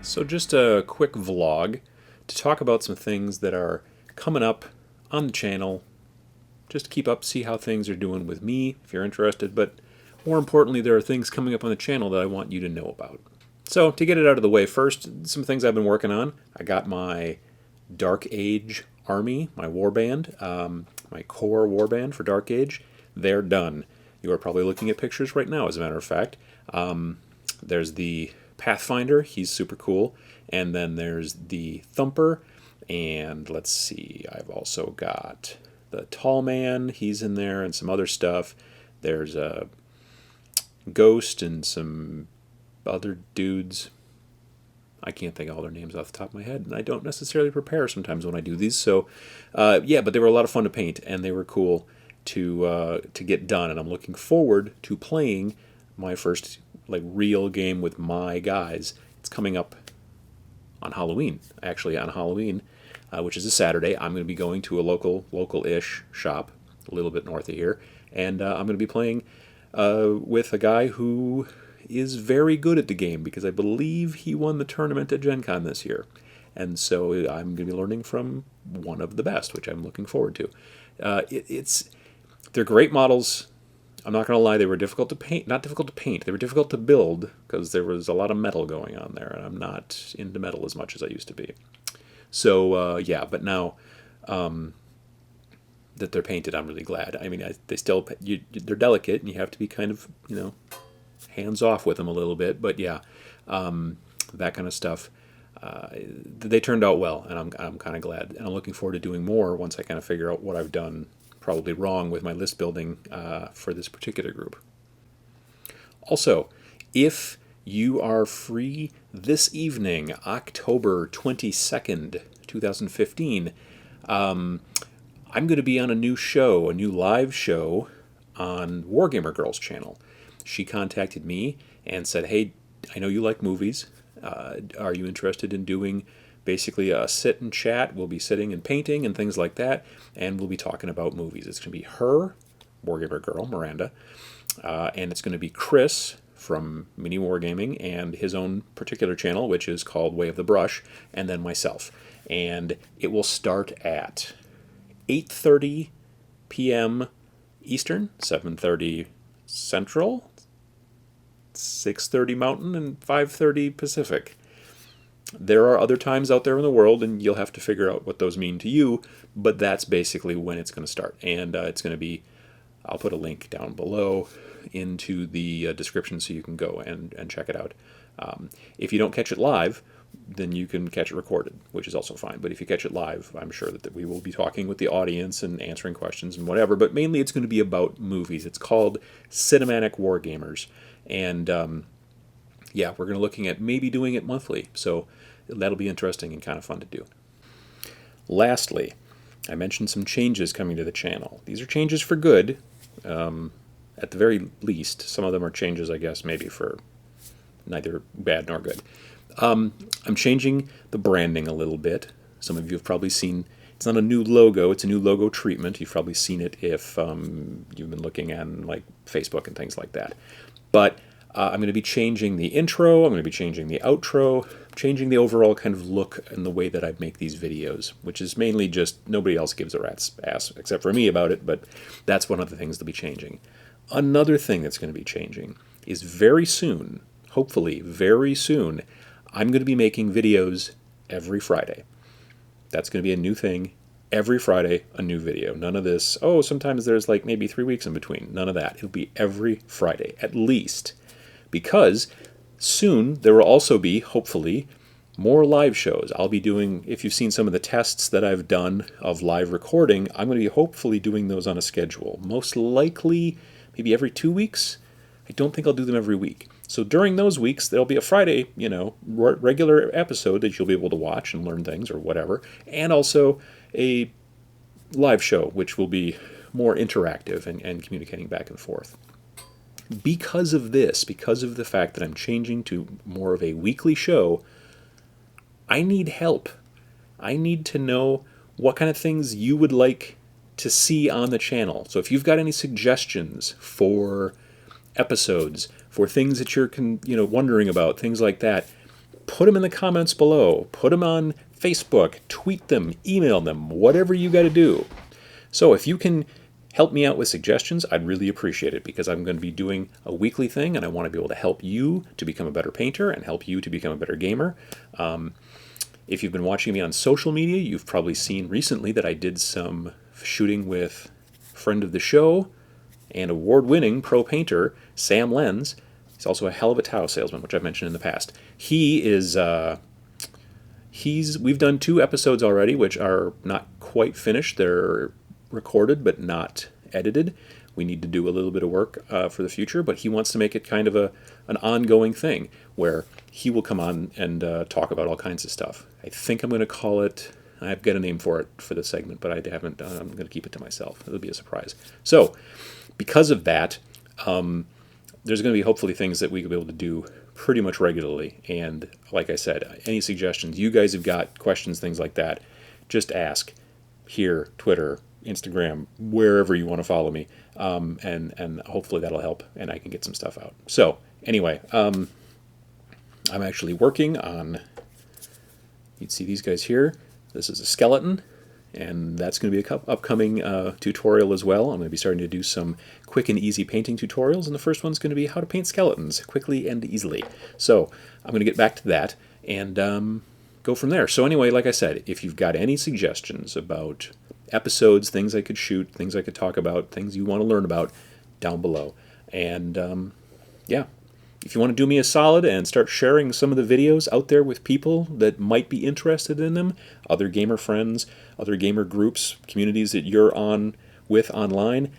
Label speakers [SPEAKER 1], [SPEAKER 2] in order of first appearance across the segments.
[SPEAKER 1] So just a quick vlog to talk about some things that are coming up on the channel. Just to keep up, see how things are doing with me, if you're interested. But more importantly, there are things coming up on the channel that I want you to know about. So to get it out of the way first, some things I've been working on. I got my Dark Age army, my warband, my core warband for Dark Age. They're done. You are probably looking at pictures right now, as a matter of fact. There's the Pathfinder, he's super cool. And then there's the Thumper, and let's see, I've also got the Tall Man, he's in there, and some other stuff. There's a Ghost and some other dudes. I can't think of all their names off the top of my head, and I don't necessarily prepare sometimes when I do these. So, yeah, but they were a lot of fun to paint, and they were cool to get done. And I'm looking forward to playing my first real game with my guys. It's coming up on Halloween. Actually, on Halloween, which is a Saturday, I'm going to be going to a local-ish shop a little bit north of here, and I'm going to be playing with a guy who is very good at the game, because I believe he won the tournament at Gen Con this year. And so I'm going to be learning from one of the best, which I'm looking forward to. They're great models. I'm not going to lie, they were difficult to paint. Not difficult to paint, they were difficult to build, because there was a lot of metal going on there, and I'm not into metal as much as I used to be. So, yeah, but now that they're painted, I'm really glad. I mean, they're delicate, and you have to be kind of, hands off with them a little bit, but yeah, that kind of stuff. They turned out well, and I'm kind of glad, and I'm looking forward to doing more once I kind of figure out what I've done probably wrong with my list building for this particular group. Also, if you are free this evening, October 22nd, 2015, I'm going to be on a new show, a new live show on Wargamer Girl's channel. She contacted me and said, hey, I know you like movies. Are you interested in doing basically a sit and chat? We'll be sitting and painting and things like that, and we'll be talking about movies. It's going to be her, Wargamer Girl, Miranda, and it's going to be Chris from Mini Wargaming and his own particular channel, which is called Way of the Brush, and then myself. And it will start at 8:30 p.m. Eastern, 7:30 Central, 6:30 Mountain, and 5:30 Pacific. There are other times out there in the world, and you'll have to figure out what those mean to you, but that's basically when it's going to start. And it's going to be, I'll put a link down below into the description so you can go and check it out. If you don't catch it live, then you can catch it recorded, which is also fine. But if you catch it live, I'm sure that we will be talking with the audience and answering questions and whatever, but mainly it's going to be about movies. It's called Cinematic Wargamers, and yeah, we're going to looking at maybe doing it monthly, so that'll be interesting and kind of fun to do. Lastly, I mentioned some changes coming to the channel. These are changes for good, at the very least. Some of them are changes, I guess, maybe for neither bad nor good. I'm changing the branding a little bit. Some of you have probably seen, it's not a new logo, it's a new logo treatment. You've probably seen it if you've been looking on Facebook and things like that. But I'm going to be changing the intro, I'm going to be changing the outro, changing the overall kind of look and the way that I make these videos, which is mainly just nobody else gives a rat's ass except for me about it, but that's one of the things to be changing. Another thing that's going to be changing is very soon, hopefully very soon, I'm going to be making videos every Friday. That's going to be a new thing. Every Friday, a new video. None of this, oh, sometimes there's maybe 3 weeks in between. None of that. It'll be every Friday, at least. Because soon there will also be, hopefully, more live shows. I'll be doing, if you've seen some of the tests that I've done of live recording, I'm going to be hopefully doing those on a schedule. Most likely, maybe every 2 weeks. I don't think I'll do them every week. So during those weeks, there'll be a Friday, regular episode that you'll be able to watch and learn things or whatever, and also a live show, which will be more interactive and communicating back and forth. Because of this, because of the fact that I'm changing to more of a weekly show, I need help. I need to know what kind of things you would like to see on the channel. So if you've got any suggestions for episodes, for things that you're wondering about, things like that, put them in the comments below. Put them on Facebook, tweet them, email them, whatever you got to do. So if you can help me out with suggestions, I'd really appreciate it, because I'm going to be doing a weekly thing, and I want to be able to help you to become a better painter and help you to become a better gamer. If you've been watching me on social media, you've probably seen recently that I did some shooting with friend of the show and award-winning pro painter Sam Lenz. He's also a hell of a tile salesman, which I've mentioned in the past. He is we've done 2 episodes already, which are not quite finished. They're recorded but not edited. We need to do a little bit of work for the future, but he wants to make it kind of an ongoing thing where he will come on and talk about all kinds of stuff. I think I'm going to call it, I've got a name for it for this segment, but I haven't. I'm going to keep it to myself. It'll be a surprise. So because of that, there's going to be hopefully things that we will be able to do pretty much regularly. And like I said, any suggestions, you guys have got questions, things like that, just ask here, Twitter, Instagram, wherever you want to follow me, and hopefully that'll help and I can get some stuff out. So anyway, I'm actually working on, you'd see these guys here. This is a skeleton, and that's going to be an upcoming tutorial as well. I'm going to be starting to do some quick and easy painting tutorials, and the first one's going to be how to paint skeletons quickly and easily. So I'm going to get back to that and go from there. So anyway, like I said, if you've got any suggestions about episodes, things I could shoot, things I could talk about, things you want to learn about, down below. And yeah, if you want to do me a solid and start sharing some of the videos out there with people that might be interested in them, other gamer friends, other gamer groups, communities that you're on with online,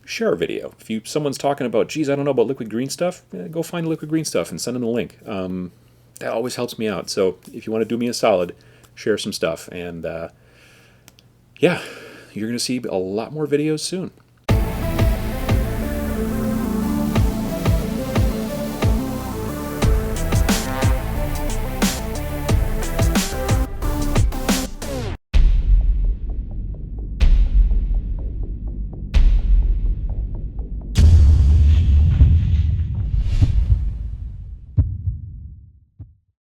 [SPEAKER 1] share a video. If someone's talking about, geez, I don't know about liquid green stuff, go find liquid green stuff and send them the link. That always helps me out. So if you want to do me a solid, share some stuff. And yeah, you're going to see a lot more videos soon.